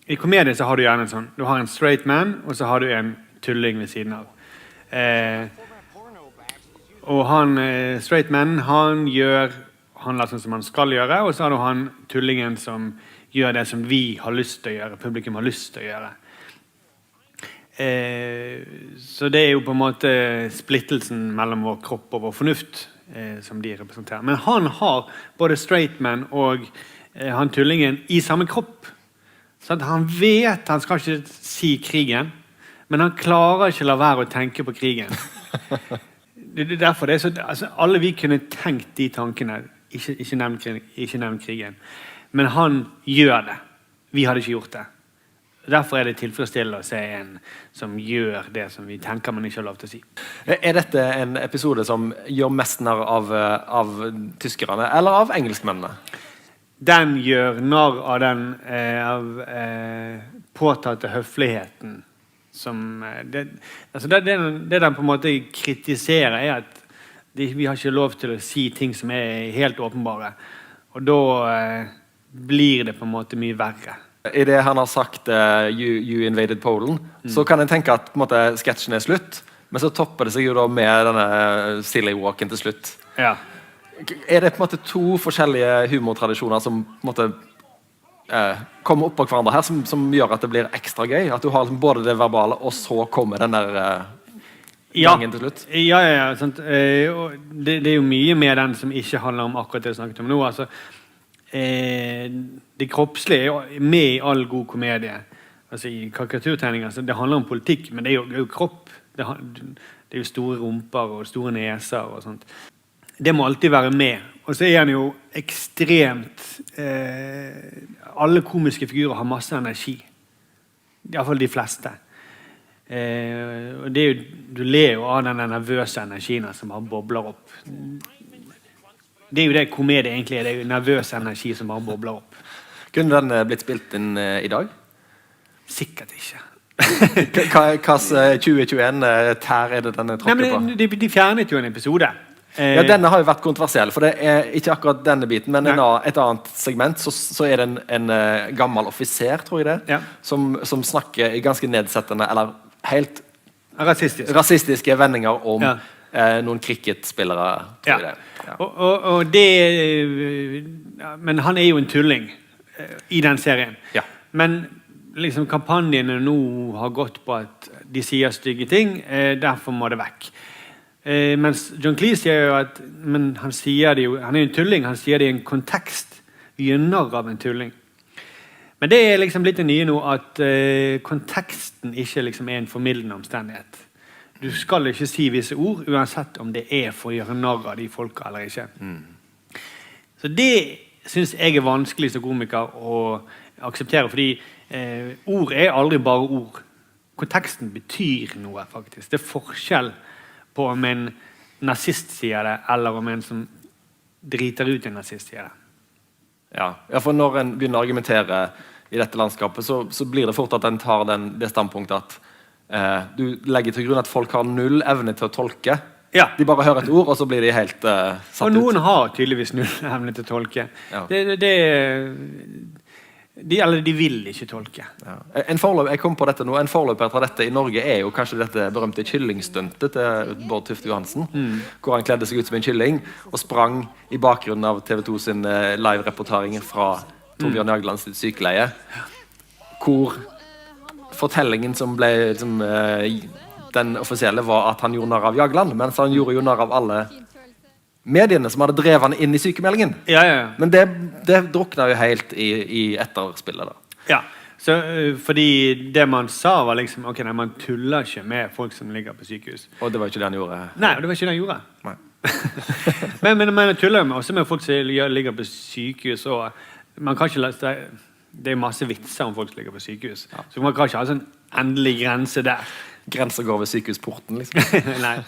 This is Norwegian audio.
I komedie så har du gjerne sånn, du har en straight man, og så har du en tulling ved siden av. Og han, straight man, han later sånn som han skal gjøre, og så har du han tullingen som gjør det som vi har lyst til å gjøre, publikum har lyst til å gjøre. Så det jo på en måte splittelsen mellom vår kropp og vår fornuft som de representerer. Men han har både straight man og han tullingen i samme kropp. Så han vet, han skal ikke si krigen, men han klarer ikke la være å tenke på krigen. Det derfor det så, altså, alle vi kunne tenkt de tankene, ikke nevnt krigen. Men han gjør det. Vi hadde ikke gjort det. Derfor det tilfredsstillende å se en som gjør det som vi tenker man ikke har lov til å si. Dette en episode som gjør mest narr av tyskerne, eller av engelskmennene? Den gjør narr av den påtatte høfligheten. Det den på en måte kritiserer at vi har ikke lov til å si ting som helt åpenbare. Og da blir det på en måte mye verre. I det han har sagt you invaded Poland, så kan en tenke at på en måte, sketsjen slutt, men så topper det seg jo da med denne silly walken til slutt. Ja. Det på en måte to forskjellige humortradisjoner som på en måte kommer opp på hverandre her, som gjør at det blir ekstra gøy? At du har liksom både det verbale, og så kommer den der gangen til slutt? Ja, sant. Det jo mye med den som ikke handler om akkurat det jeg snakket om nå. Altså, det kroppslige med i all god komedie. Altså i karikaturtegninger, altså, det handler om politikk, men det jo kropp. Det jo store rumper og store neser og sånt. Det må alltid være med. Og så han jo ekstremt alle komiske figurer har masse energi. I hvert fall de fleste. Og det jo, du ler jo av den nervøse energien som bare bobler opp. Det jo det komedie egentlig det jo nervøs energi som bare bobler opp. Kunne den blitt spilt inn i dag? Sikkert ikke. Hvilken 2021 tær det denne tråkker på? Nei, men de fjernet jo en episode. Ja, denne har jo vært kontroversiell, for det ikke akkurat denne biten, men et annet segment, så det en gammel offiser, tror jeg det, som snakker ganske nedsettende, eller helt rasistiske vendinger om noen cricketspillere, tror jeg det. Ja. Og det, men han jo en tulling i den serien. Ja. Men liksom kampanjene nå har gått på at de sier stygge ting, derfor må det vekk. Mens John Cleese sier jo at men han sier det jo, han jo en tulling, han sier det i en kontekst. Vi gjør narr av en tulling. Men det liksom litt det nye nå at konteksten ikke liksom en formildende omstendighet. Du skal ikke si visse ord uansett om det for å gjøre narr av de folka eller ikke. Så det synes jeg vanskelig som komiker å akseptere, fordi ord aldri bare ord. Konteksten betyr noe faktisk. Det forskjell på om en nazist sier det, eller om en som driter ut en nazist sier det. Ja, for når en begynner å argumentere i dette landskapet, så blir det fort at en tar det standpunktet at du legger til grunn at folk har null evne til å tolke. Ja. De bare hører et ord, og så blir de helt satt ut. Og noen har tydeligvis null evne til å tolke. Ja. De vil ikke tolke. Ja. Jeg kom på dette nå. En forløper etter dette i Norge jo kanskje dette berømte kyllingstuntet til Bård Tufte Johansen, hvor han kledde seg ut som en kylling og sprang i bakgrunnen av TV 2 sin live-reportering fra Torbjørn Jaglands sykeleie, hvor fortellingen som ble den offisielle var at han gjorde narr av Jagland, mens han gjorde jo narr av alle mediene som hadde drevet han inn i sykemeldingen. Ja. Men det drukna jo helt i etterspillet da. Ja, så, fordi det man sa var liksom, ok, nei, man tuller ikke med folk som ligger på sykehus. Og det var ikke det han gjorde? Nei, det var ikke det han gjorde. Nei. men man tuller også med folk som ligger på sykehus, og man kan ikke det masse vitser om folk som ligger på sykehus. Ja. Så man kan ikke ha sånn endelig grense der. Grenser går ved sykehusporten, liksom. Nei.